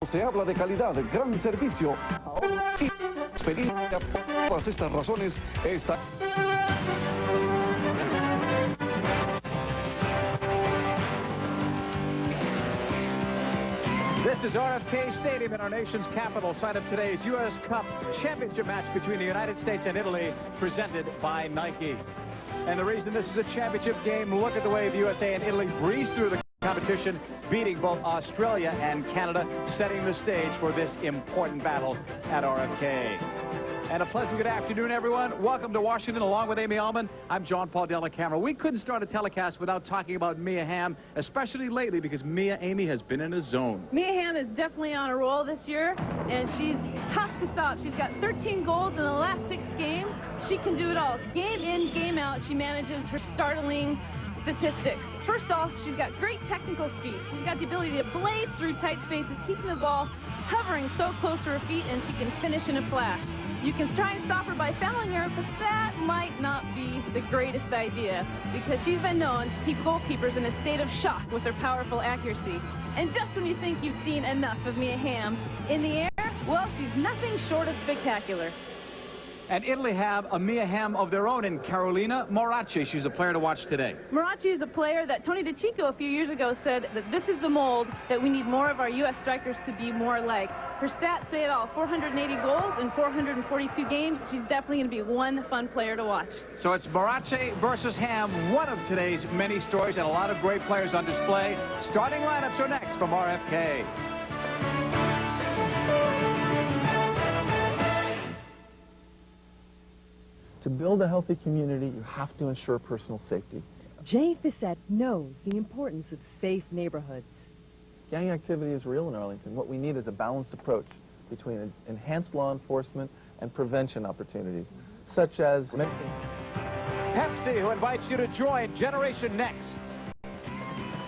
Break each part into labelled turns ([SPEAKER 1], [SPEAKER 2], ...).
[SPEAKER 1] Se habla de calidad, gran servicio, experiencia, por todas estas razones, esta...
[SPEAKER 2] This is RFK Stadium in our nation's capital, site of today's U.S. Cup Championship match between the United States and Italy, presented by Nike. And the reason this is a championship game, look at the way the USA and Italy breezed through the competition, beating both Australia and Canada, setting the stage for this important battle at RFK. And a pleasant good afternoon, everyone. Welcome to Washington, along with Amy Allman. I'm John Paul Della-Camera. We couldn't start a telecast without talking about Mia Hamm, especially lately because Mia, Amy, has been in a zone.
[SPEAKER 3] Mia Hamm is definitely on a roll this year, and she's tough to stop. She's got 13 goals in the last 6 games. She can do it all. Game in, game out, she manages her startling statistics. First off, she's got great technical speed. She's got the ability to blaze through tight spaces, keeping the ball hovering so close to her feet, and she can finish in a flash. You can try and stop her by fouling her, but that might not be the greatest idea because she's been known to keep goalkeepers in a state of shock with her powerful accuracy. And just when you think you've seen enough of Mia Hamm in the air, well, she's nothing short of spectacular.
[SPEAKER 2] And Italy have a Mia Hamm of their own in Carolina Morace. She's a player to watch today.
[SPEAKER 3] Morace is a player that Tony DiCicco a few years ago said that this is the mold that we need more of our U.S. strikers to be more like. Her stats say it all, 480 goals in 442 games. She's definitely going to be one fun player to watch.
[SPEAKER 2] So it's Morace versus Hamm, one of today's many stories, and a lot of great players on display. Starting lineups are next from RFK.
[SPEAKER 4] To build a healthy community, you have to ensure personal safety.
[SPEAKER 5] Jay Fissette knows the importance of safe neighborhoods.
[SPEAKER 4] Gang activity is real in Arlington. What we need is a balanced approach between enhanced law enforcement and prevention opportunities, such as
[SPEAKER 2] Pepsi, who invites you to join Generation Next.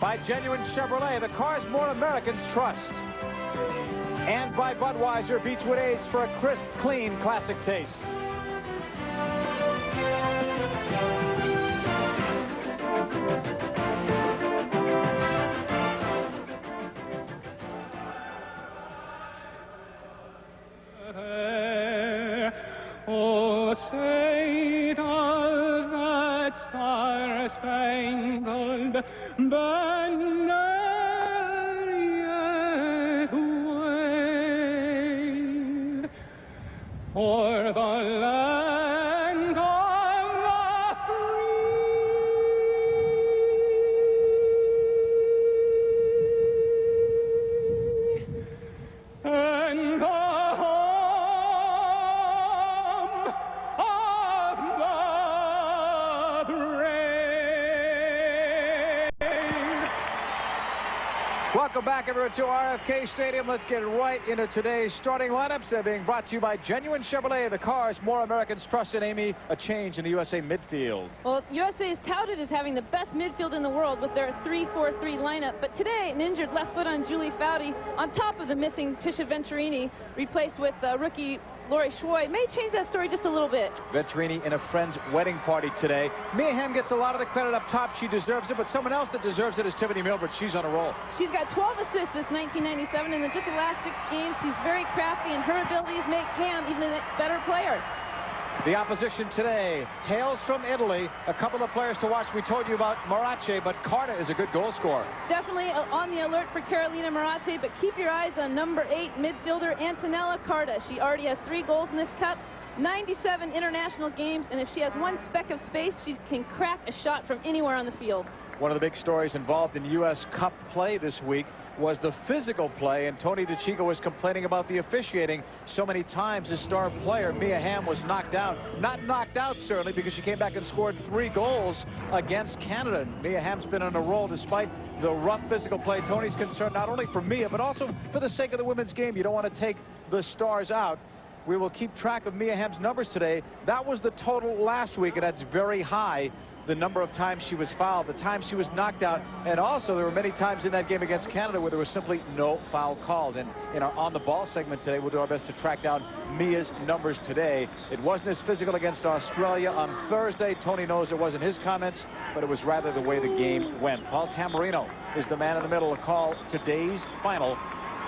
[SPEAKER 2] By Genuine Chevrolet, the cars more Americans trust. And by Budweiser, Beechwood Aids for a crisp, clean, classic taste.
[SPEAKER 6] Oh, say does that star-spangled banner yet wave o'er the land of the free and the
[SPEAKER 2] Welcome back, everyone, to RFK Stadium. Let's get right into today's starting lineups. They're being brought to you by Genuine Chevrolet, the cars more Americans trust. And Amy, a change in the USA midfield.
[SPEAKER 3] Well, USA is touted as having the best midfield in the world with their 3-4-3 lineup. But today, an injured left foot on Julie Foudy, on top of the missing Tisha Venturini, replaced with rookie Lorrie Schwoy, may change that story just a little bit.
[SPEAKER 2] Venturini in a friend's wedding party today. Mia Hamm gets a lot of the credit up top. She deserves it, but someone else that deserves it is Tiffeny Milbrett. She's on a roll.
[SPEAKER 3] She's got 12 assists this 1997, and in just the last 6 games, she's very crafty, and her abilities make Hamm even a better player.
[SPEAKER 2] The opposition today hails from Italy. A couple of players to watch. We told you about Morace, but Carta is a good goal scorer.
[SPEAKER 3] Definitely on the alert for Carolina Morace, but keep your eyes on number 8 midfielder Antonella Carta. She already has 3 goals in this cup, 97 international games, and if she has one speck of space, she can crack a shot from anywhere on the field.
[SPEAKER 2] One of the big stories involved in U.S. Cup play this week was the physical play, and Tony DiCicco was complaining about the officiating. So many times his star player, Mia Hamm, was knocked down. Not knocked out, certainly, because she came back and scored 3 goals against Canada. Mia Hamm's been on a roll despite the rough physical play. Tony's concerned not only for Mia, but also for the sake of the women's game. You don't want to take the stars out. We will keep track of Mia Hamm's numbers today. That was the total last week, and that's very high. The number of times she was fouled, the times she was knocked out, and also there were many times in that game against Canada where there was simply no foul called. And in our On the Ball segment today, we'll do our best to track down Mia's numbers today. It wasn't as physical against Australia on Thursday. Tony knows it wasn't his comments, but it was rather the way the game went. Paul Tamarino is the man in the middle to call today's final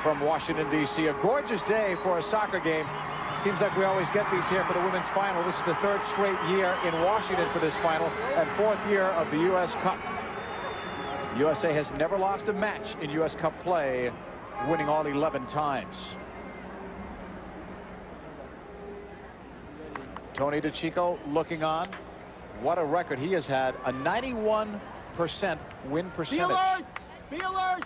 [SPEAKER 2] from Washington, D.C. A gorgeous day for a soccer game. Seems like we always get these here for the women's final. This is the third straight year in Washington for this final and fourth year of the U.S. Cup. USA has never lost a match in U.S. Cup play, winning all 11 times. Tony DiCicco looking on. What a record he has had. A 91% win percentage.
[SPEAKER 6] Be alert! Be alert!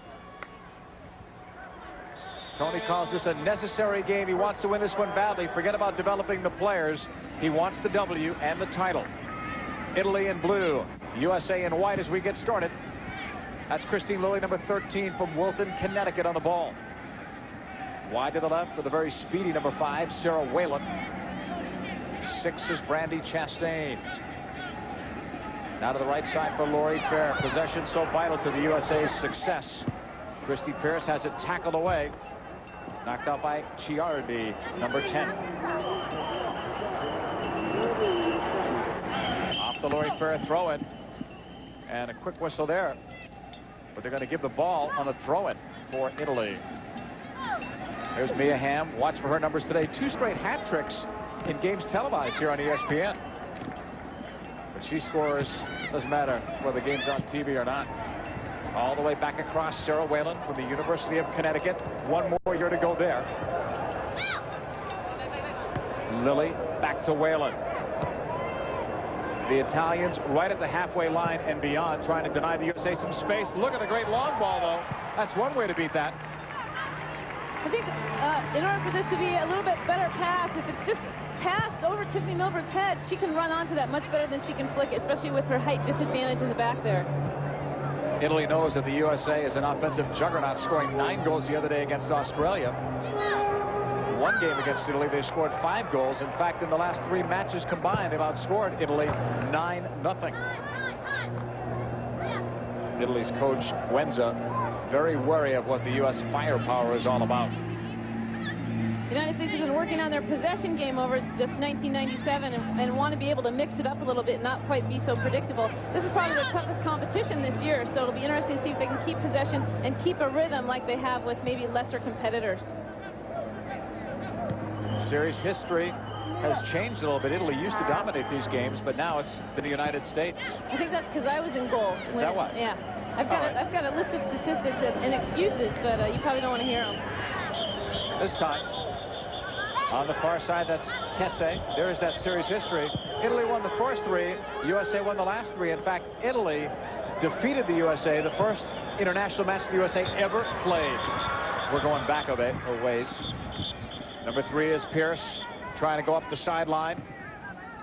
[SPEAKER 2] Tony calls this a necessary game. He wants to win this one badly. Forget about developing the players. He wants the W and the title. Italy in blue, USA in white as we get started. That's Kristine Lilly, number 13 from Wilton, Connecticut on the ball. Wide to the left for the very speedy number 5, Sarah Whalen. 6 is Brandi Chastain. Now to the right side for Lorrie. Possession so vital to the USA's success. Pearce has it tackled away. Knocked out by Chiardi, number 10. Off the Lorrie throw-in. And a quick whistle there. But they're going to give the ball on a throw-in for Italy. There's Hamm. Watch for her numbers today. 2 straight hat tricks in games televised here on ESPN. But she scores. Doesn't matter whether the game's on TV or not. All the way back across, Sarah Whalen from the University of Connecticut. 1 more year to go there. Lilly back to Whalen. The Italians right at the halfway line and beyond, trying to deny the USA some space. Look at the great long ball, though. That's one way to beat that.
[SPEAKER 3] I think in order for this to be a little bit better pass, if it's just passed over Tiffeny Milbrett's head, she can run onto that much better than she can flick it, especially with her height disadvantage in the back there.
[SPEAKER 2] Italy knows that the USA is an offensive juggernaut, scoring 9 goals the other day against Australia. One game against Italy, they scored 5 goals. In fact, in the last 3 matches combined, they've outscored Italy 9-0. Italy's coach, Wenza, very wary of what the U.S. firepower is all about.
[SPEAKER 3] The United States has been working on their possession game over this 1997 and want to be able to mix it up a little bit, not quite be so predictable. This is probably their toughest competition this year, so it'll be interesting to see if they can keep possession and keep a rhythm like they have with maybe lesser competitors.
[SPEAKER 2] Series history has changed a little bit. Italy used to dominate these games, but now it's the United States.
[SPEAKER 3] I think that's because I was in goal.
[SPEAKER 2] Is that what?
[SPEAKER 3] Yeah. I've got a list of statistics and excuses, but you probably don't want to hear them.
[SPEAKER 2] This time, on the far side, that's Tesse. There is that series history. Italy won the first 3. USA won the last 3. In fact, Italy defeated the USA, the first international match the USA ever played. We're going back a ways. Number 3 is Pearce, trying to go up the sideline.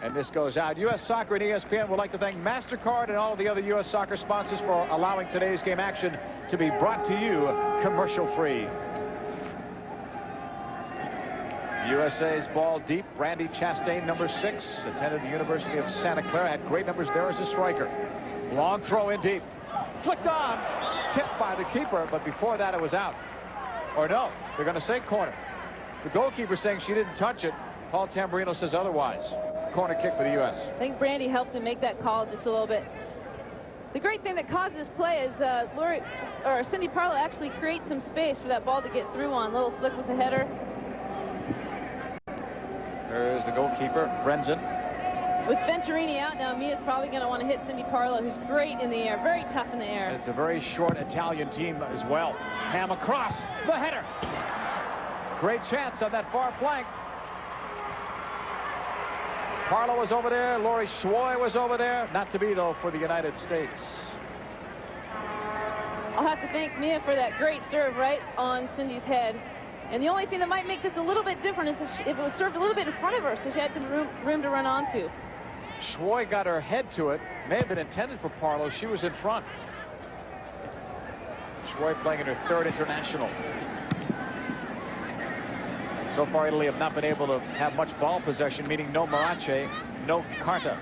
[SPEAKER 2] And this goes out. U.S. Soccer and ESPN would like to thank MasterCard and all of the other U.S. Soccer sponsors for allowing today's game action to be brought to you commercial-free. USA's ball deep. Brandi Chastain, number 6, attended the University of Santa Clara, had great numbers there as a striker. Long throw in deep. Flicked on. Tipped by the keeper, but before that it was out. Or no, they're going to say corner. The goalkeeper saying she didn't touch it. Paul Tamburino says otherwise. Corner kick for the U.S.
[SPEAKER 3] I think Brandi helped him make that call just a little bit. The great thing that caused this play is Cindy Parlow actually creates some space for that ball to get through on. Little flick with the header.
[SPEAKER 2] There's the goalkeeper, Brenzen.
[SPEAKER 3] With Venturini out now, Mia's probably going to want to hit Cindy Parlow, who's great in the air, very tough in the air.
[SPEAKER 2] And it's a very short Italian team as well. Hamm across, the header. Great chance on that far flank. Parlow was over there. Laurie Schwoy was over there. Not to be, though, for the United States.
[SPEAKER 3] I'll have to thank Mia for that great serve right on Cindy's head. And the only thing that might make this a little bit different is if it was served a little bit in front of her, so she had some room to run onto.
[SPEAKER 2] Schwoy got her head to it. May have been intended for Parlow. She was in front. Schwoy playing in her 3rd international. So far, Italy have not been able to have much ball possession, meaning no Marace, no Carta.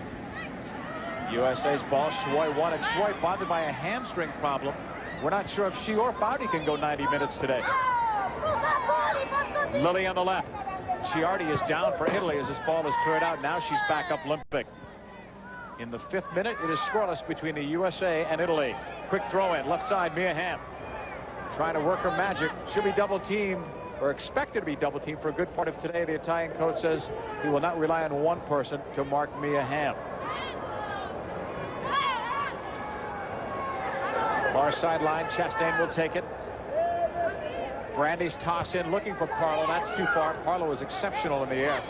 [SPEAKER 2] USA's ball. Schwoy won it. Schwoy bothered by a hamstring problem. We're not sure if she or Foudy can go 90 minutes today. Lilly on the left. Chiardi is down for Italy as this ball is cleared out. Now she's back up limping. In the 5th minute, it is scoreless between the USA and Italy. Quick throw in, left side, Hamm. trying to work her magic. She'll be double teamed, or expected to be double teamed for a good part of today. The Italian coach says he will not rely on one person to mark Mia Hamm. Far sideline, Chastain will take it. Brandi's toss in, looking for Parlow. That's too far. Parlow is exceptional in the air.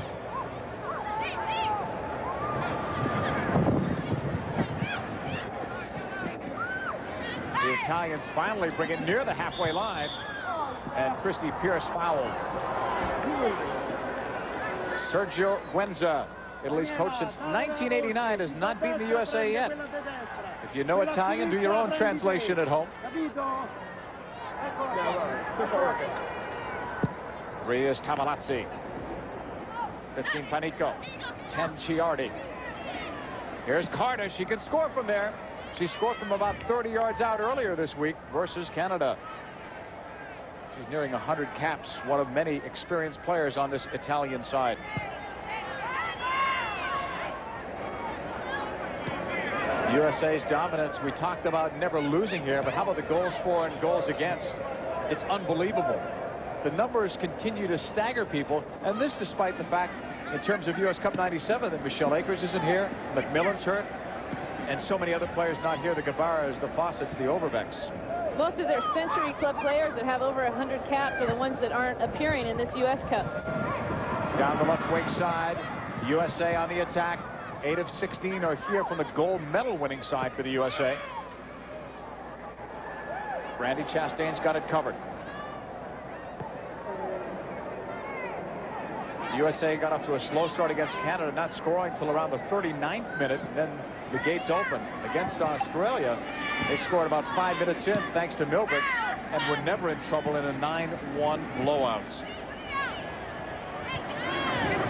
[SPEAKER 2] The Italians finally bring it near the halfway line, and Pearce fouled. Sergio Guenza, Italy's coach since 1989, has not beaten the USA yet. If you know Italian, do your own translation at home. 3 is Tamalazzi. 15 Panico. 10 Ciardi. Here's Carter. She can score from there. She scored from about 30 yards out earlier this week versus Canada. She's nearing 100 caps, one of many experienced players on this Italian side. USA's dominance, we talked about never losing here, but how about the goals for and goals against? It's unbelievable. The numbers continue to stagger people, and this despite the fact, in terms of US Cup 97, that Michelle Akers isn't here, McMillan's hurt, and so many other players not here, the Guevaras, the Fawcett's, the Overbecks.
[SPEAKER 3] Most of their Century Club players that have over 100 caps are the ones that aren't appearing in this US Cup.
[SPEAKER 2] Down the left wing side, USA on the attack. 8 of 16 are here from the gold medal winning side for the USA. Brandi Chastain's got it covered. The USA got off to a slow start against Canada, not scoring until around the 39th minute. Then the gates open. Against Australia, they scored about 5 minutes in thanks to Milbrett, and were never in trouble in a 9-1 blowout.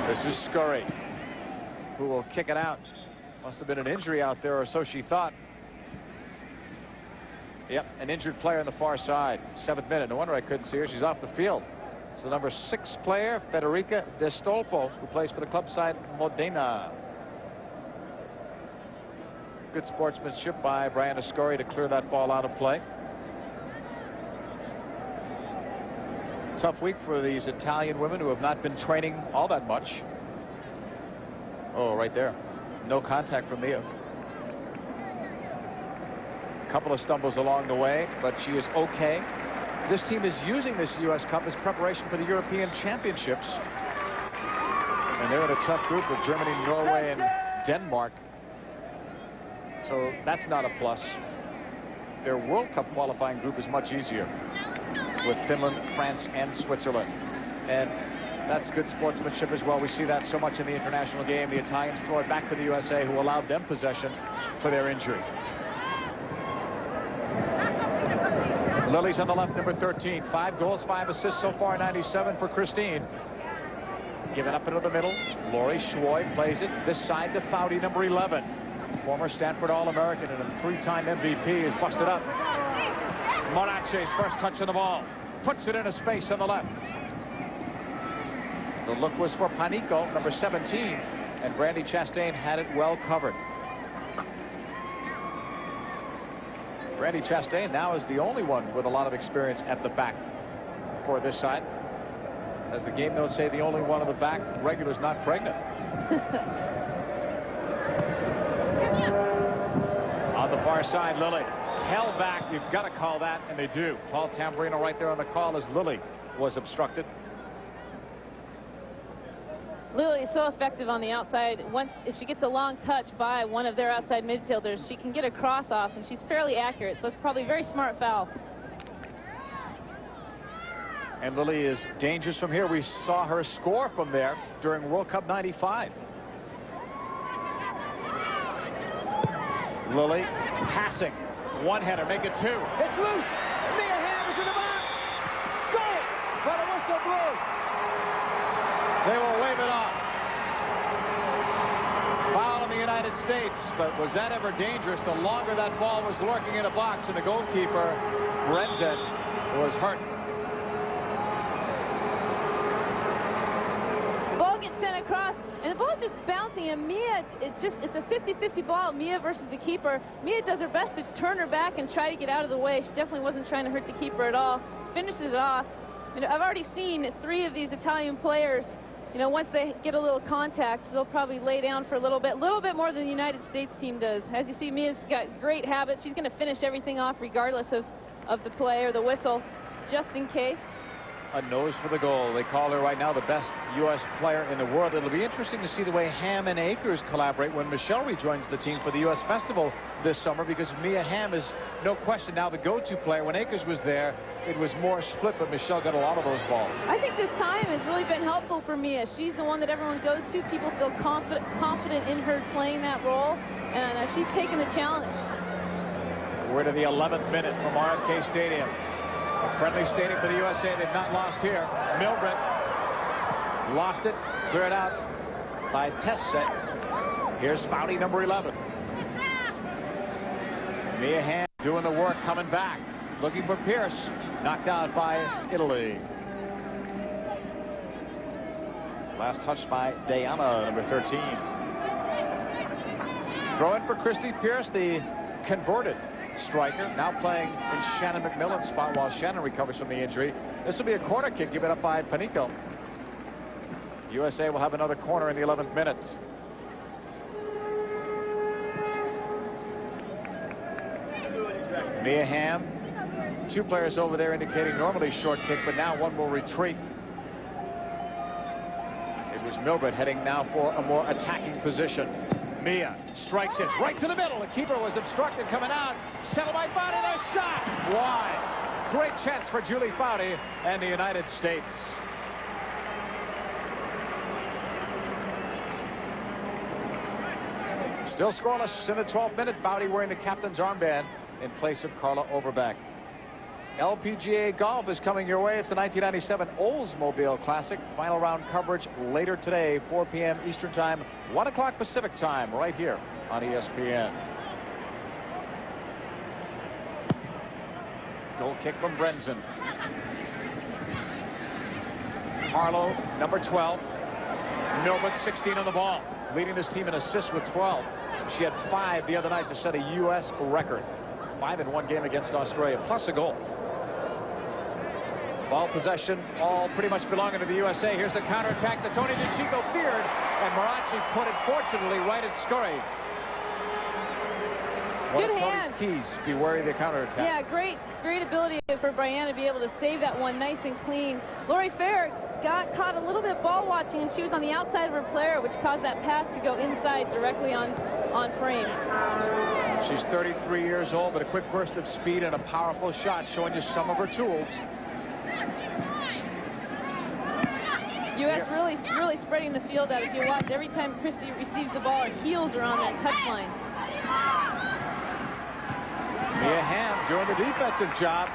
[SPEAKER 2] This is Scurry, who will kick it out. Must have been an injury out there, or so she thought. Yep, an injured player on the far side. 7th minute. No wonder I couldn't see her. She's off the field. It's the number 6 player, Federica De Stolfo, who plays for the club side Modena. Good sportsmanship by Briana Scurry to clear that ball out of play. Tough week for these Italian women who have not been training all that much. Oh, right there. No contact from Mia. A couple of stumbles along the way, but she is okay. This team is using this U.S. Cup as preparation for the European Championships. And they're in a tough group with Germany, Norway, and Denmark. So that's not a plus. Their World Cup qualifying group is much easier, with Finland, France, and Switzerland. And that's good sportsmanship as well. We see that so much in the international game. The Italians throw it back to the USA, who allowed them possession for their injury. Lilly's on the left, number 13. 5 goals, 5 assists so far, 97 for Kristine. Given up into the middle. Lorrie, Schwoy plays it this side to Foudy, number 11. Former Stanford All-American and a 3-time MVP is busted up. Monace's first touch of the ball. Puts it into space on the left. The look was for Panico, number 17. And Brandi Chastain had it well covered. Brandi Chastain now is the only one with a lot of experience at the back for this side. As the game notes say, the only one on the back, regular's not pregnant. On the far side, Lilly held back. You've got to call that, and they do. Paul Tamburino right there on the call as Lilly was obstructed.
[SPEAKER 3] Lilly is so effective on the outside. If she gets a long touch by one of their outside midfielders, she can get a cross off, and she's fairly accurate. So it's probably a very smart foul.
[SPEAKER 2] And Lilly is dangerous from here. We saw her score from there during World Cup 95. Lilly passing. One-header, make it 2. It's loose. Mia Hamm is in the box. Goal! But a whistle blew. They will wave it off. Foul in the United States, but was that ever dangerous? The longer that ball was lurking in a box, and the goalkeeper, Brenzett, was hurt.
[SPEAKER 3] Ball gets sent across, and the ball's just bouncing, and Mia, it's a 50-50 ball, Mia versus the keeper. Mia does her best to turn her back and try to get out of the way. She definitely wasn't trying to hurt the keeper at all. Finishes it off. I mean, I've already seen 3 of these Italian players, you know, once they get a little contact, they'll probably lay down for a little bit more than the United States team does. As you see, Mia's got great habits. She's going to finish everything off regardless of the play or the whistle, just in case.
[SPEAKER 2] A nose for the goal. They call her right now the best U.S. player in the world. It'll be interesting to see the way Hamm and Akers collaborate when Michelle rejoins the team for the U.S. Festival this summer, because Mia Hamm is no question now the go-to player. When Akers was there, it was more split, but Michelle got a lot of those balls.
[SPEAKER 3] I think this time has really been helpful for Mia. She's the one that everyone goes to. People feel confident in her playing that role, and she's taken the challenge.
[SPEAKER 2] We're to the 11th minute from RFK Stadium. A friendly stadium for the USA. They've not lost here. Milbrett lost it, cleared out by test set. Here's Foudy, number 11. Mia Hamm doing the work, coming back, looking for Pearce. Knocked out by Italy. Last touch by Briana, number 13. Throw in for Christie. Pearce, the converted striker, now playing in Shannon McMillan's spot while Shannon recovers from the injury. This will be a corner kick given up by Panico. USA will have another corner in the 11th minute. Mia Hamm, 2 players over there indicating normally short kick, but now one will retreat. It was Milbrett heading now for a more attacking position. Mia strikes it right to the middle. The keeper was obstructed coming out. Settled by Foudy, the shot. Wide. Great chance for Julie Foudy and the United States. Still scoreless in the 12th minute. Foudy wearing the captain's armband in place of Carla Overbeck. LPGA Golf is coming your way. It's the 1997 Oldsmobile Classic. Final round coverage later today, 4 p.m. Eastern Time, 1 o'clock Pacific Time, right here on ESPN. Goal kick from Brenson. Parlow, number 12. Milbrett, 16 on the ball, leading this team in assists with 12. She had 5 the other night to set a U.S. record. 5 in one game against Australia, plus a goal. Ball possession, all pretty much belonging to the USA. Here's the counterattack that Tony DiCicco feared, and Marachi put it fortunately right at Scurry. One
[SPEAKER 3] Good
[SPEAKER 2] of
[SPEAKER 3] hand.
[SPEAKER 2] Tony's keys, be wary of the counterattack.
[SPEAKER 3] Yeah, great ability for Briana to be able to save that one nice and clean. Lorrie Fair got caught a little bit ball watching, and she was on the outside of her player, which caused that pass to go inside directly on frame.
[SPEAKER 2] She's 33 years old, but a quick burst of speed and a powerful shot, showing you some of her tools.
[SPEAKER 3] U.S. really spreading the field out. If you watch, every time Christie receives the ball, her heels are on that touchline.
[SPEAKER 2] Mia Hamm doing the defensive job.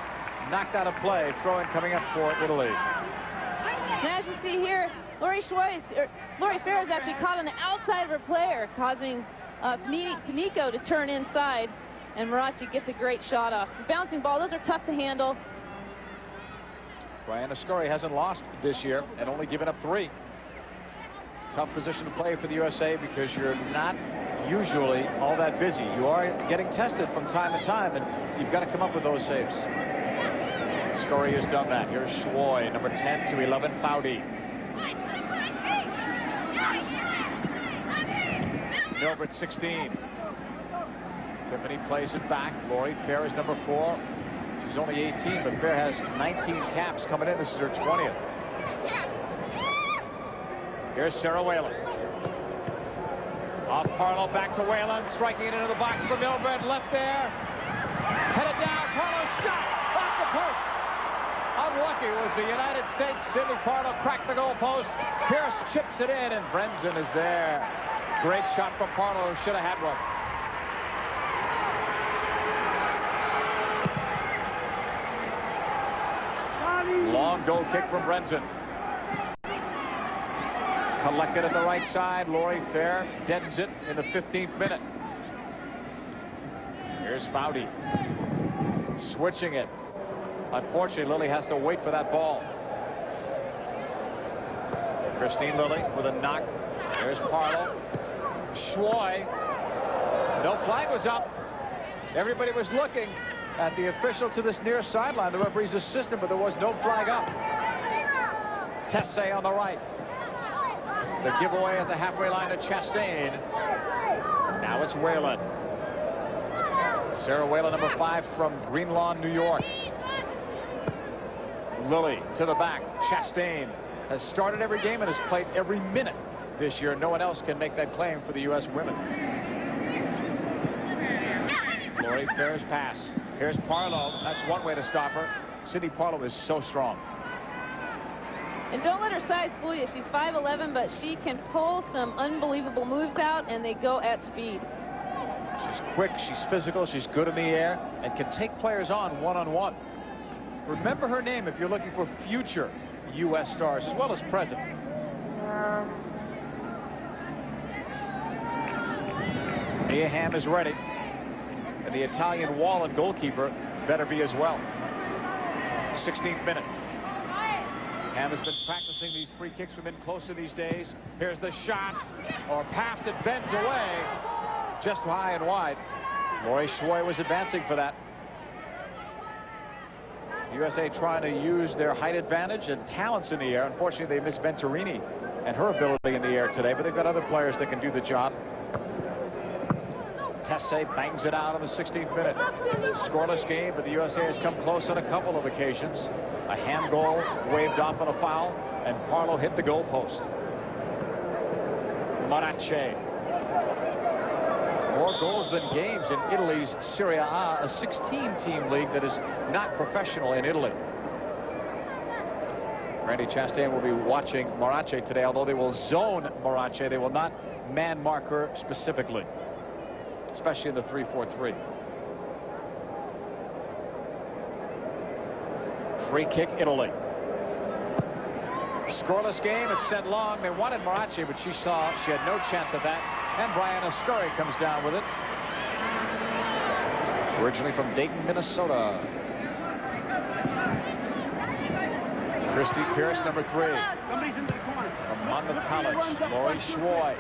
[SPEAKER 2] Knocked out of play. Throw-in coming up for Italy.
[SPEAKER 3] Now, as you see here, Lorrie Fair is actually caught on the outside of her player, causing Panico to turn inside, and Marachi gets a great shot off. The bouncing ball, those are tough to handle.
[SPEAKER 2] Briana Scurry hasn't lost this year and only given up 3. Tough position to play for the USA because you're not usually all that busy. You are getting tested from time to time, and you've got to come up with those saves. Scurry has done that. Here's Schwoy, number 10 to 11, Foudy. Milbrett, 16. Tiffeny plays it back. Laurie, Fair is number 4. She's only 18, but Fair has 19 caps coming in. This is her 20th. Here's Sarah Whalen. Off Parlow, back to Whalen, striking it into the box for Milbrett. Left there. Headed down. Parlow shot off the post. Unlucky was the United States. Sidney Parlow cracked the goal post. Pearce chips it in, and Brenson is there. Great shot from Parlow. Should have had one. Long goal kick from Brenson. Collected at the right side. Lorrie Fair deadens it in the 15th minute. Here's Foudy. Switching it. Unfortunately, Lilly has to wait for that ball. Kristine Lilly with a knock There's Parlow. Schwoy. No flag was up. Everybody was looking at the official to this near sideline, the referee's assistant, but there was no flag up. Tessay on the right. The giveaway at the halfway line to Chastain. Now it's Whalen. Sarah Whalen, number 5 from Green Lawn, New York. Lilly to the back. Chastain has started every game and has played every minute this year. No one else can make that claim for the U.S. women. Lorrie Pearce pass. Here's Parlow. That's one way to stop her. Cindy Parlow is so strong.
[SPEAKER 3] And don't let her size fool you. She's 5'11", but she can pull some unbelievable moves out, and they go at speed.
[SPEAKER 2] She's quick, she's physical, she's good in the air, and can take players on one-on-one. Remember her name if you're looking for future U.S. stars as well as present. Hamm is ready. And the Italian Whalen goalkeeper better be as well. 16th minute. Hamm has been practicing these free kicks from in closer these days. Here's the shot, or pass that bends away just high and wide. Laurie Schwoy was advancing for that. USA trying to use their height advantage and talents in the air. Unfortunately, they missed Venturini and her ability in the air today, but they've got other players that can do the job. Tessay bangs it out in the 16th minute. Scoreless game, but the USA has come close on a couple of occasions. A Hamm goal waved off on a foul, and Parlow hit the goal post. Morace. More goals than games in Italy's Serie A, a 16-team league that is not professional in Italy. Brandi Chastain will be watching Morace today, although they will zone Morace. They will not man mark her specifically, especially in the 3-4-3. Free kick, Italy. Scoreless game. It's sent long. They wanted Morace, but she saw she had no chance of that. And Briana Scurry comes down with it. Originally from Dayton, Minnesota. Christie Pearce, number 3. From Monmouth College, Laurie Schwoy.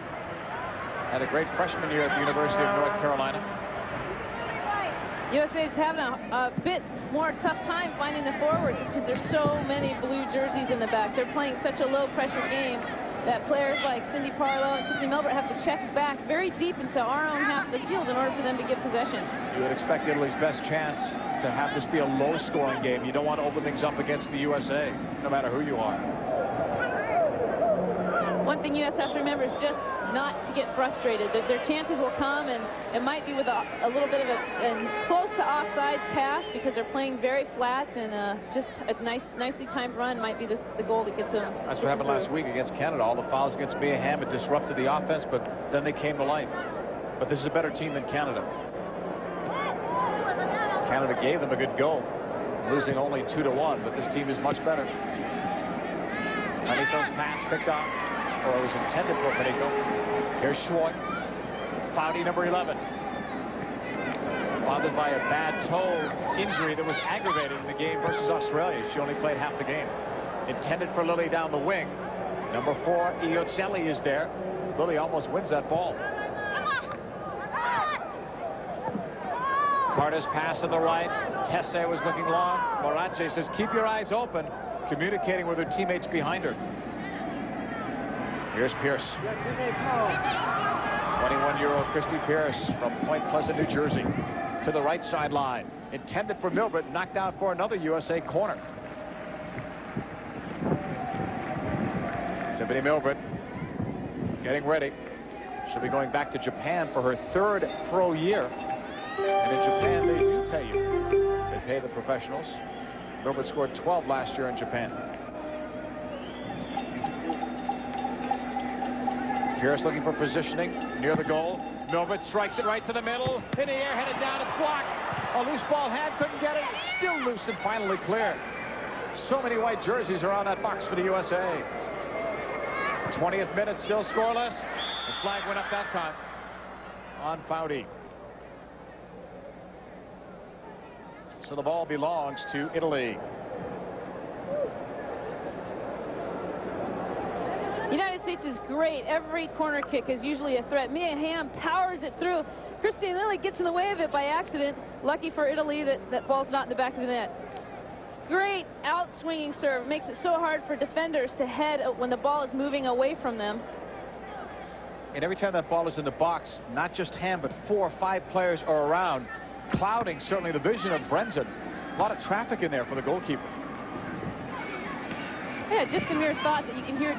[SPEAKER 2] Had a great freshman year at the University of North Carolina.
[SPEAKER 3] USA's having a bit more tough time finding the forwards because there's so many blue jerseys in the back. They're playing such a low-pressure game that players like Cindy Parlow and Tiffeny Milbrett have to check back very deep into our own half of the field in order for them to get possession.
[SPEAKER 2] You would expect Italy's best chance to have this be a low-scoring game. You don't want to open things up against the USA, no matter who you are.
[SPEAKER 3] One thing US has to remember is just not to get frustrated. That their chances will come, and it might be with a little bit of a close to offside pass because they're playing very flat, and just a nicely timed run might be the goal that gets them.
[SPEAKER 2] That's what happened last week against Canada. All the fouls against Mia Hamm had disrupted the offense, but then they came to life. But this is a better team than Canada. Canada gave them a good go, losing only 2-1, but this team is much better. Panito's pass picked up, or it was intended for Panito. Here's Schwoy. Foudy, number 11. Bothered by a bad toe injury that was aggravated in the game versus Australia. She only played half the game. Intended for Lilly down the wing. Number 4, Iocelli is there. Lilly almost wins that ball. Carter's pass on the right. Tessay was looking long. Morace says, keep your eyes open, communicating with her teammates behind her. Here's Pearce. 21-year-old Christie Pearce from Point Pleasant, New Jersey. To the right sideline. Intended for Milbrett, knocked out for another USA corner. Tiffeny Milbrett getting ready. She'll be going back to Japan for her 3rd pro year. And in Japan, they do pay you. They pay the professionals. Milbrett scored 12 last year in Japan. Pearce looking for positioning near the goal. Milbrett strikes it right to the middle. In the air, headed down. It's blocked. A loose ball. Hamm couldn't get it. It's still loose and finally clear. So many white jerseys are on that box for the USA. 20th minute, still scoreless. The flag went up that time on Foudy. So the ball belongs to Italy.
[SPEAKER 3] United States is great. Every corner kick is usually a threat. Mia Hamm powers it through. Christie and Lilly gets in the way of it by accident. Lucky for Italy that ball's not in the back of the net. Great out-swinging serve. Makes it so hard for defenders to head when the ball is moving away from them.
[SPEAKER 2] And every time that ball is in the box, not just Hamm, but 4 or 5 players are around, clouding certainly the vision of Brenson. A lot of traffic in there for the goalkeeper.
[SPEAKER 3] Yeah, just the mere thought that you can hear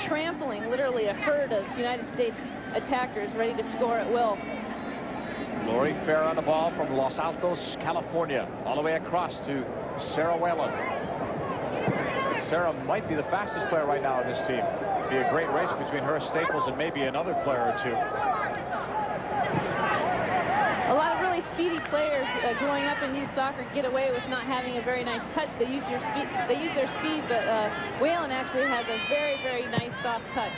[SPEAKER 3] trampling, literally a herd of United States attackers ready to score at will.
[SPEAKER 2] Lorrie fair on the ball from Los Altos, California, all the way across to Sarah Whalen. Sarah might be the fastest player right now on this team. Be a great race between her, Staples, and maybe another player or two.
[SPEAKER 3] A lot of really speedy players growing up in youth soccer get away with not having a very nice touch. They use their speed, but Whalen actually has a very, very nice soft touch.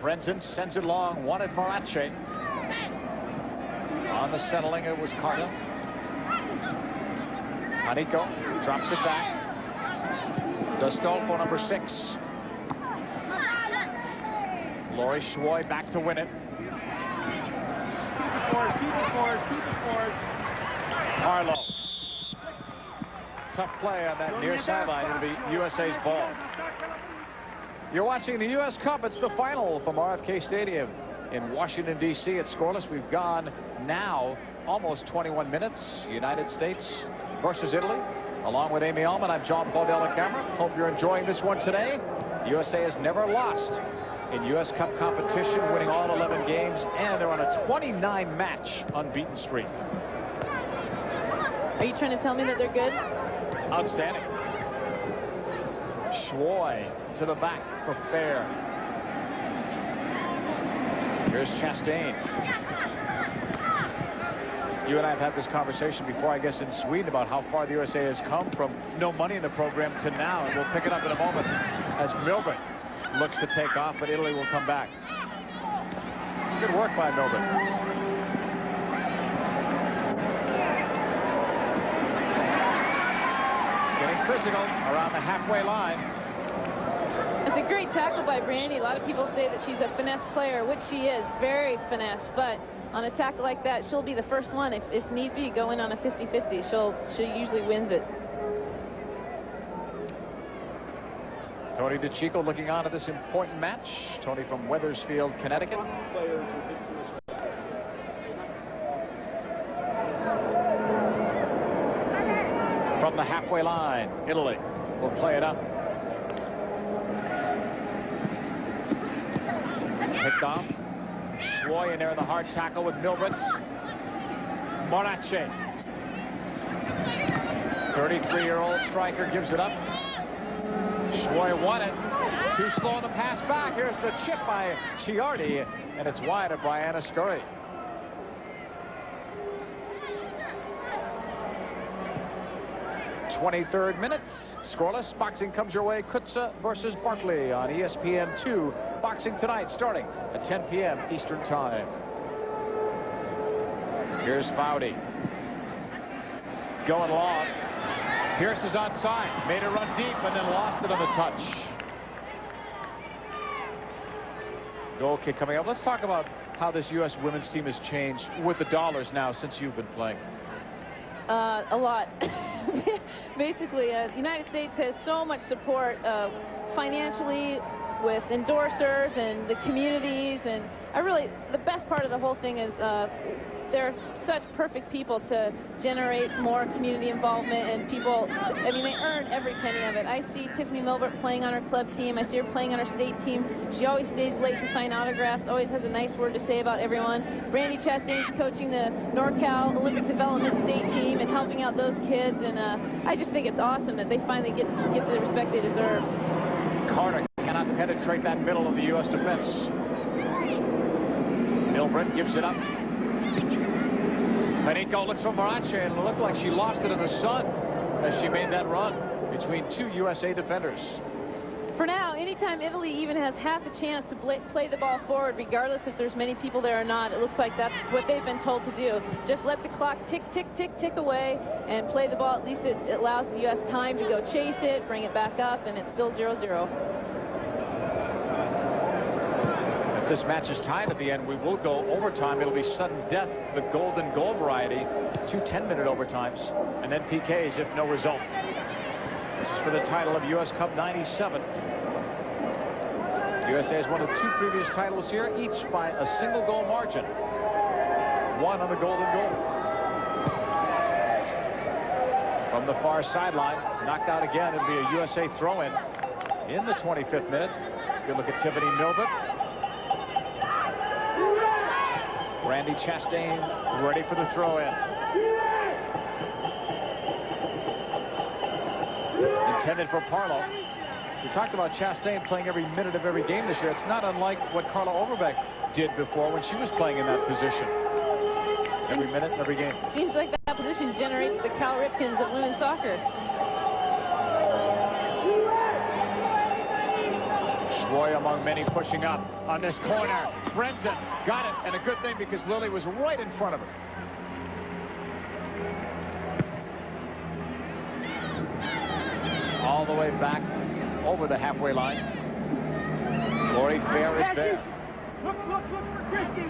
[SPEAKER 2] Brenson sends it long, wanted Marache. On the settling, it was Carter. Anico drops it back. Dostolfo, number 6. Laurie Schwoy back to win it. Keep it forward. Parlow. Tough play on that near sideline. It'll be USA's ball. You're watching the U.S. Cup. It's the final from RFK Stadium in Washington, D.C. It's scoreless. We've gone now almost 21 minutes. United States versus Italy. Along with Amy Allman, I'm John Paul Della Camera. Hope you're enjoying this one today. USA has never lost in U.S. Cup competition, winning all 11 games, and they're on a 29-match unbeaten streak.
[SPEAKER 3] Are you trying to tell me that they're good?
[SPEAKER 2] Outstanding. Schwoy to the back for fair. Here's Chastain. You and I have had this conversation before, I guess, in Sweden about how far the USA has come from no money in the program to now, and we'll pick it up in a moment as Milbrett looks to take off, but Italy will come back. Good work by Milbrett. It's getting physical around the halfway line.
[SPEAKER 3] It's a great tackle by Brandi. A lot of people say that she's a finesse player, which she is, very finesse, but on a tackle like that, she'll be the first one, if need be, going on a 50-50. She usually wins it.
[SPEAKER 2] Tony DiCicco looking on at this important match. Tony from Wethersfield, Connecticut. From the halfway line, Italy will play it up. Picked off. Schwoy in there in the hard tackle with Milbrett. Morace. 33-year-old striker gives it up. Schwoy won it. Too slow on the pass back. Here's the chip by Chiardi, and it's wide of Briana Scurry. '23rd minute. Scoreless. Boxing comes your way. Kutza versus Barkley on ESPN2. Boxing tonight starting at 10 p.m. Eastern Time. Here's Foudy. Going long. Pearce is onside. Made a run deep and then lost it on the touch. Goal kick coming up. Let's talk about how this U.S. women's team has changed with the dollars now since you've been playing.
[SPEAKER 3] A lot. Basically, the United States has so much support financially with endorsers and the communities, and the best part of the whole thing is they're such perfect people to generate more community involvement, and people, I mean, they earn every penny of it. I see Tiffeny Milbrett playing on her club team. I see her playing on her state team. She always stays late to sign autographs, always has a nice word to say about everyone. Brandi Chastain's coaching the NorCal Olympic Development State team and helping out those kids, and I just think it's awesome that they finally get the respect they deserve.
[SPEAKER 2] Carter cannot penetrate that middle of the U.S. defense. Milbrett gives it up. Panico looks for Marache, and it looked like she lost it in the sun as she made that run between two USA defenders.
[SPEAKER 3] For now, anytime Italy even has half a chance to play the ball forward, regardless if there's many people there or not, it looks like that's what they've been told to do. Just let the clock tick, tick, tick, tick away and play the ball. At least it allows the U.S. time to go chase it, bring it back up, and it's still 0-0.
[SPEAKER 2] If this match is tied at the end, we will go overtime. It'll be sudden death, the golden goal variety. 2 10-minute overtimes, and then PKs if no result. This is for the title of US Cup 97. USA has won the 2 previous titles here, each by a single goal margin. 1 on the golden goal. From the far sideline, knocked out again. It'll be a USA throw-in in the 25th minute. Good look at Tiffeny Milbrett. Brandi Chastain ready for the throw-in. Intended for Parlow. We talked about Chastain playing every minute of every game this year. It's not unlike what Carla Overbeck did before when she was playing in that position. Every minute, every game.
[SPEAKER 3] Seems like that position generates the Cal Ripkins of women's soccer.
[SPEAKER 2] Schwoy among many pushing up on this corner. Brenson got it, and a good thing because Lilly was right in front of her. All the way back over the halfway line. Lorrie Fair is there.
[SPEAKER 6] Look for Christie.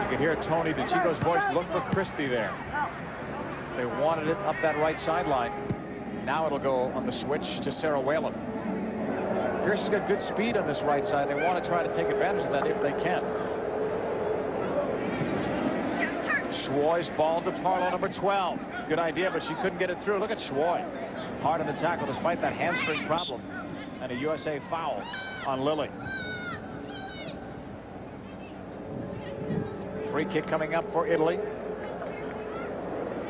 [SPEAKER 2] You can hear Tony DiCicco's voice. Look for Christie there. They wanted it up that right sideline. Now it'll go on the switch to Sarah Whalen. Pearce has got good speed on this right side. They want to try to take advantage of that if they can. Schwoy's ball to Parlow, number 12. Good idea, but she couldn't get it through. Look at Schwoy. Hard on the tackle despite that hamstring problem. And a USA foul on Lilly. Free kick coming up for Italy,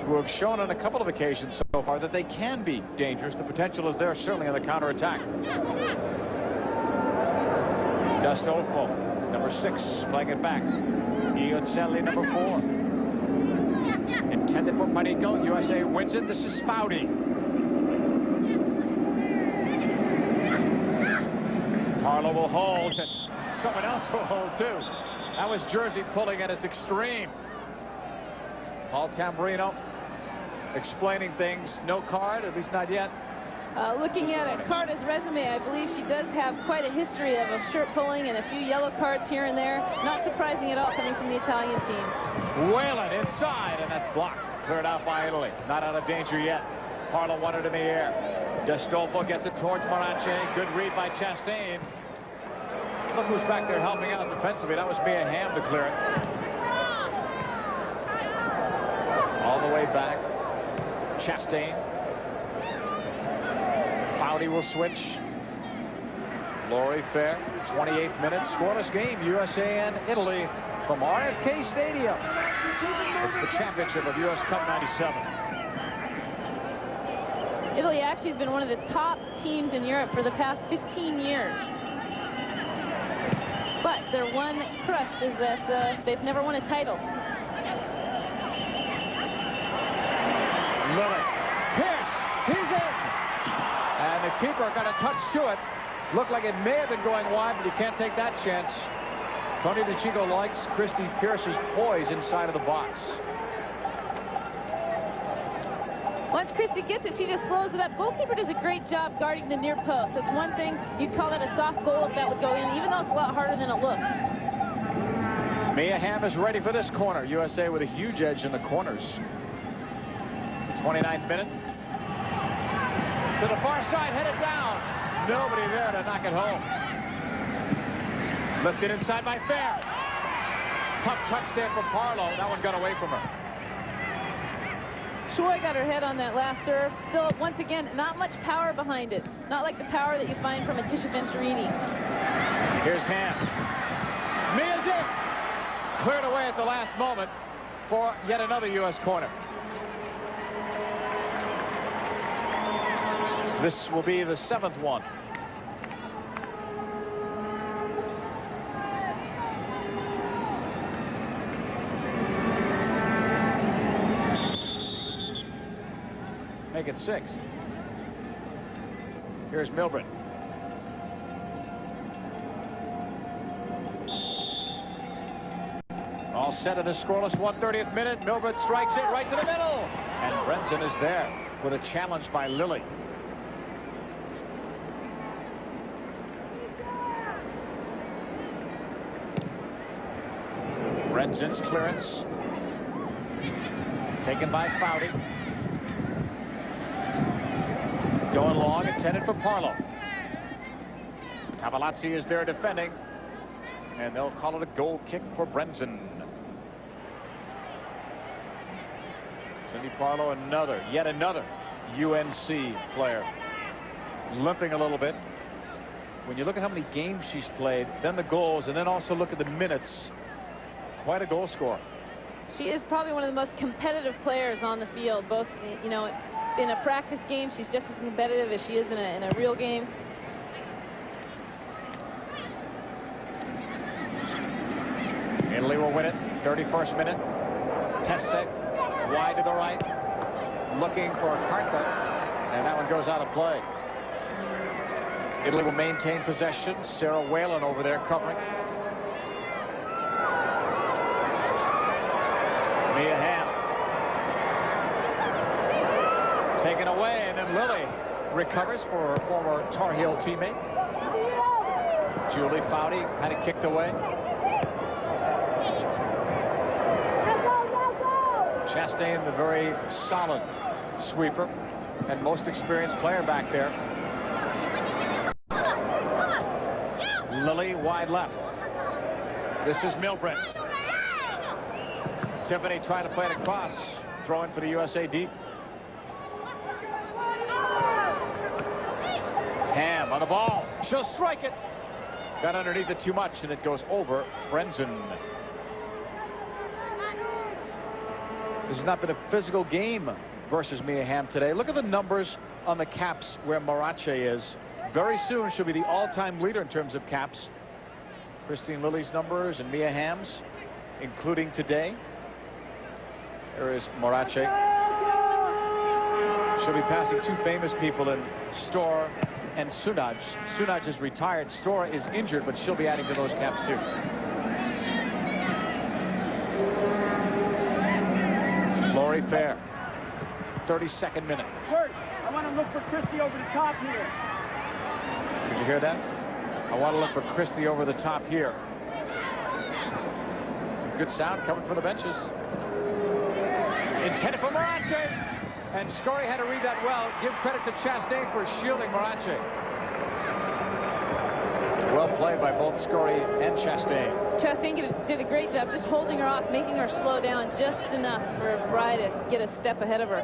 [SPEAKER 2] who have shown on a couple of occasions so far that they can be dangerous. The potential is there certainly on the counterattack. Dustolfo, number 6, playing it back. Iocelli, number 4. Intended for Panico. USA wins it. This is Foudy. Parlow will hold, and someone else will hold too. That was Jersey pulling at its extreme. Paul Tamburino explaining things. No card, at least not yet.
[SPEAKER 3] Looking at Carta's resume, I believe she does have quite a history of shirt pulling and a few yellow cards here and there. Not surprising at all coming from the Italian team.
[SPEAKER 2] Whalen inside, and that's blocked. Cleared out by Italy. Not out of danger yet. Parlow won it in the air. Dustolfo gets it towards Morace. Good read by Chastain. Look who's back there helping out defensively. That was Hamm to clear it. All the way back. Chastain. Foudy will switch. Lorrie Fair. 28th minute. Scoreless game. USA and Italy from RFK Stadium. It's the championship of US Cup 97.
[SPEAKER 3] Italy actually has been one of the top teams in Europe for the past 15 years. But their one crux is that they've never won a title.
[SPEAKER 2] Lilly. Pearce. He's in. And the keeper got a touch to it. Looked like it may have been going wide, but you can't take that chance. Tony DiCicco likes Christie Pearce's poise inside of the box.
[SPEAKER 3] Once Christie gets it, she just slows it up. Goalkeeper does a great job guarding the near post. That's one thing. You'd call that a soft goal if that would go in, even though it's a lot harder than it looks.
[SPEAKER 2] Hamm is ready for this corner. USA with a huge edge in the corners. 29th minute. To the far side, headed down. Nobody there to knock it home. Lifted inside by Fair. Tough touch there for Parlow. That one got away from her.
[SPEAKER 3] Schwoy got her head on that last serve. Still, once again, not much power behind it. Not like the power that you find from a Tisha Venturini.
[SPEAKER 2] Here's Hamm. Mia's in. Cleared away at the last moment for yet another U.S. corner. This will be the 7th one. Make it 6. Here's Milbrett. All set at a scoreless 130th minute. Milbrett strikes it right to the middle. And Brenson is there with a challenge by Lilly. Brenzin's clearance. Taken by Foudy. Going long, intended for Parlow. Cavalazzi is there defending. And they'll call it a goal kick for Brenzin. Cindy Parlow, yet another UNC player. Limping a little bit. When you look at how many games she's played, then the goals, and then also look at the minutes. Quite a goal scorer.
[SPEAKER 3] She is probably one of the most competitive players on the field. Both, you know, in a practice game, she's just as competitive as she is in a real game.
[SPEAKER 2] Italy will win it. 31st minute. Tessek wide to the right. Looking for Cartler. And that one goes out of play. Italy will maintain possession. Sarah Whalen over there covering. Mia Hamm. Taken away, and then Lilly recovers for her former Tar Heel teammate. Julie Foudy had it kicked away. Chastain, the very solid sweeper and most experienced player back there. Lilly wide left. This is Milbrett. Tiffeny trying to play it across. Throw in for the USA deep. Hamm on the ball. She'll strike it. Got underneath it too much, and it goes over Brenzin. This has not been a physical game versus Mia Hamm today. Look at the numbers on the caps where Marache is. Very soon she'll be the all-time leader in terms of caps. Kristine Lilly's numbers and Mia Hamm's, including today. There is Marache. She'll be passing two famous people in Storr and Sunaj. Sunaj is retired. Storr is injured, but she'll be adding to those caps too. Laurie fair. 32nd minute.
[SPEAKER 6] Pearce, I want to look for Christie over the top here.
[SPEAKER 2] Did you hear that? I want to look for Christie over the top here. Some good sound coming from the benches. Intended for Marache. And Scurry had to read that well. Give credit to Chastain for shielding Marache. Well played by both Scurry and Chastain.
[SPEAKER 3] Chastain did a great job just holding her off, making her slow down just enough for Bry to get a step ahead of her.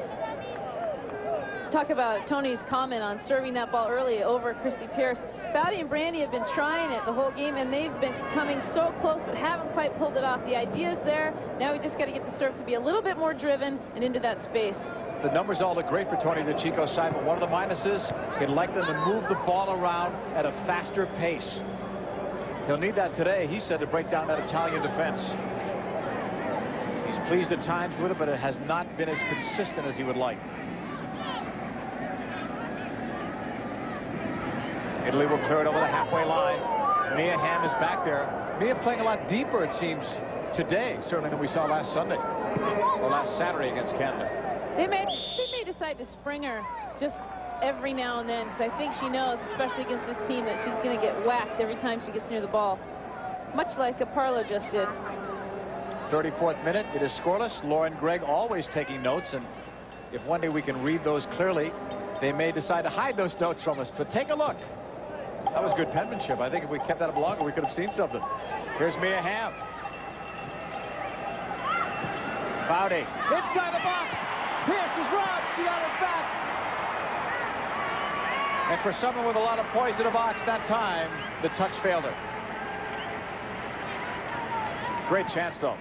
[SPEAKER 3] Talk about Tony's comment on serving that ball early over Christie Pearce. Foudy and Brandi have been trying it the whole game, and they've been coming so close but haven't quite pulled it off. The idea is there. Now we just got to get the serve to be a little bit more driven and into that space.
[SPEAKER 2] The numbers all look great for Tony DiCicco's side, but one of the minuses, he'd like them to move the ball around at a faster pace. He'll need that today, he said, to break down that Italian defense. He's pleased at times with it, but it has not been as consistent as he would like. Italy will clear it over the halfway line. Mia Hamm is back there. Mia playing a lot deeper, it seems, today, certainly than we saw last Sunday, or last Saturday against Canada.
[SPEAKER 3] They may decide to spring her just every now and then, because I think she knows, especially against this team, that she's going to get whacked every time she gets near the ball, much like a Parlow just did.
[SPEAKER 2] 34th minute, it is scoreless. Lauren Gregg always taking notes, and if one day we can read those clearly, they may decide to hide those notes from us. But take a look. That was good penmanship. I think if we kept that up longer, we could have seen something. Here's Mia Hamm. Foudy inside the box. Pearce is robbed. She on his back. And for someone with a lot of poise in a box that time, the touch failed her. Great chance, though.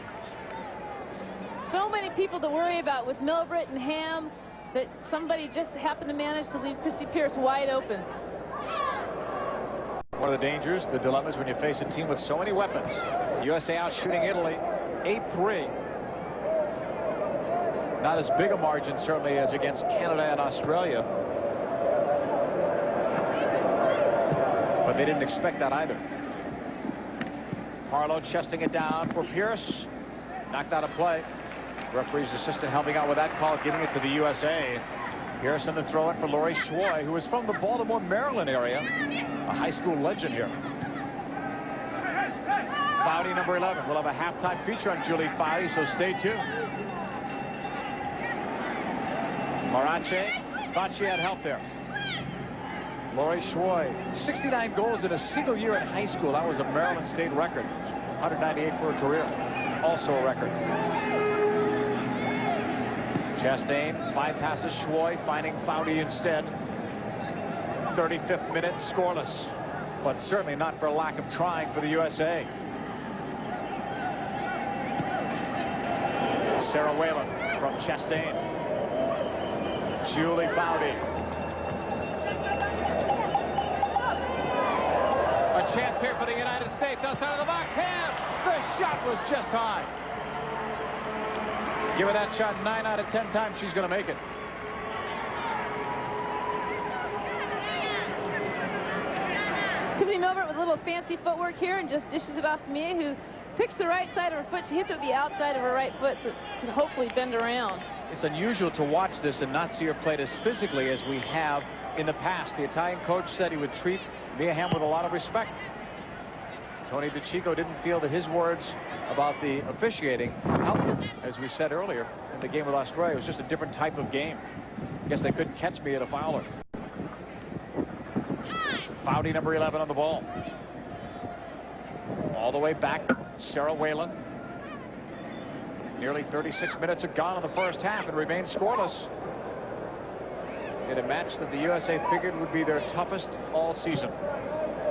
[SPEAKER 3] So many people to worry about with Milbrett and Hamm that somebody just happened to manage to leave Christie Pearce wide open.
[SPEAKER 2] One of the dangers, the dilemmas when you face a team with so many weapons. USA out shooting Italy 8-3. Not as big a margin, certainly, as against Canada and Australia. But they didn't expect that either. Parlow chesting it down for Pearce. Knocked out of play. Referee's assistant helping out with that call, giving it to the USA. Pearce on the throw-in for Laurie Schwoy, who is from the Baltimore, Maryland area. A high school legend here. Foudy, number 11. We'll have a halftime feature on Julie Foudy, so stay tuned. Marache thought she had help there. Lorrie Schwoy, 69 goals in a single year in high school. That was a Maryland State record. 198 for a career. Also a record. Chastain bypasses Schwoy, finding Foudy instead. 35th minute, scoreless. But certainly not for lack of trying for the USA. Sarah Whalen from Chastain. Julie Foudy. A chance here for the United States outside of the box. Hamm! The shot was just high. Give her that shot 9 out of 10 times. She's going to make it.
[SPEAKER 3] Tiffeny Milbrett with a little fancy footwork here and just dishes it off to Mia, who picks the right side of her foot. She hits it with the outside of her right foot, so it can hopefully bend around.
[SPEAKER 2] It's unusual to watch this and not see her played as physically as we have in the past. The Italian coach said he would treat Mia Hamm with a lot of respect. Tony DiCicco didn't feel that his words about the officiating helped him. As we said earlier, in the game with Australia, it was just a different type of game. I guess they couldn't catch me at a fouler. Foudy, number 11, on the ball. All the way back, Sarah Whalen. Nearly 36 minutes are gone in the first half and remains scoreless. In a match that the USA figured would be their toughest all season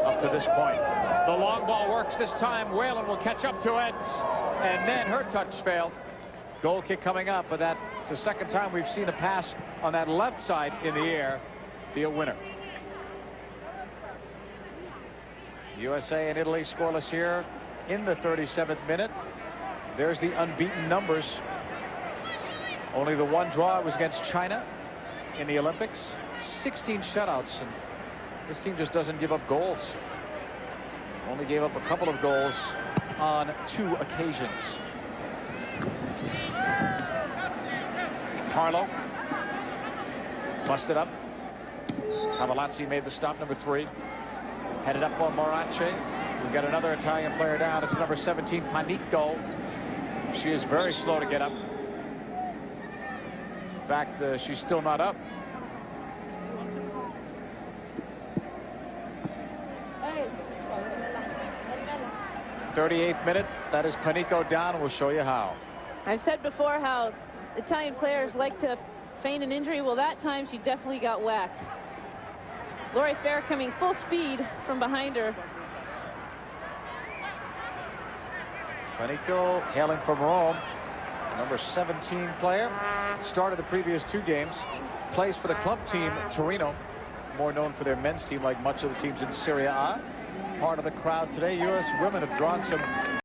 [SPEAKER 2] up to this point. The long ball works this time. Whalen will catch up to it. And then her touch failed. Goal kick coming up, but that's the second time we've seen a pass on that left side in the air be a winner. USA and Italy scoreless here in the 37th minute. There's the unbeaten numbers. Only the one draw was against China in the Olympics. 16 shutouts, and this team just doesn't give up goals. Only gave up a couple of goals on 2 occasions. Parlow busted up. Cavalazzi made the stop, number 3. Headed up on Marache. We've got another Italian player down. It's number 17, Panico. She is very slow to get up. In fact, she's still not up. 38th minute. That is Panico down. We'll show you how.
[SPEAKER 3] I've said before how Italian players like to feign an injury. Well, that time she definitely got whacked. Lorrie Fair coming full speed from behind her.
[SPEAKER 2] Panico hailing from Rome, number 17 player. Started the previous 2 games. Plays for the club team Torino, more known for their men's team like much of the teams in Serie A. Part of the crowd today. U.S. women have drawn some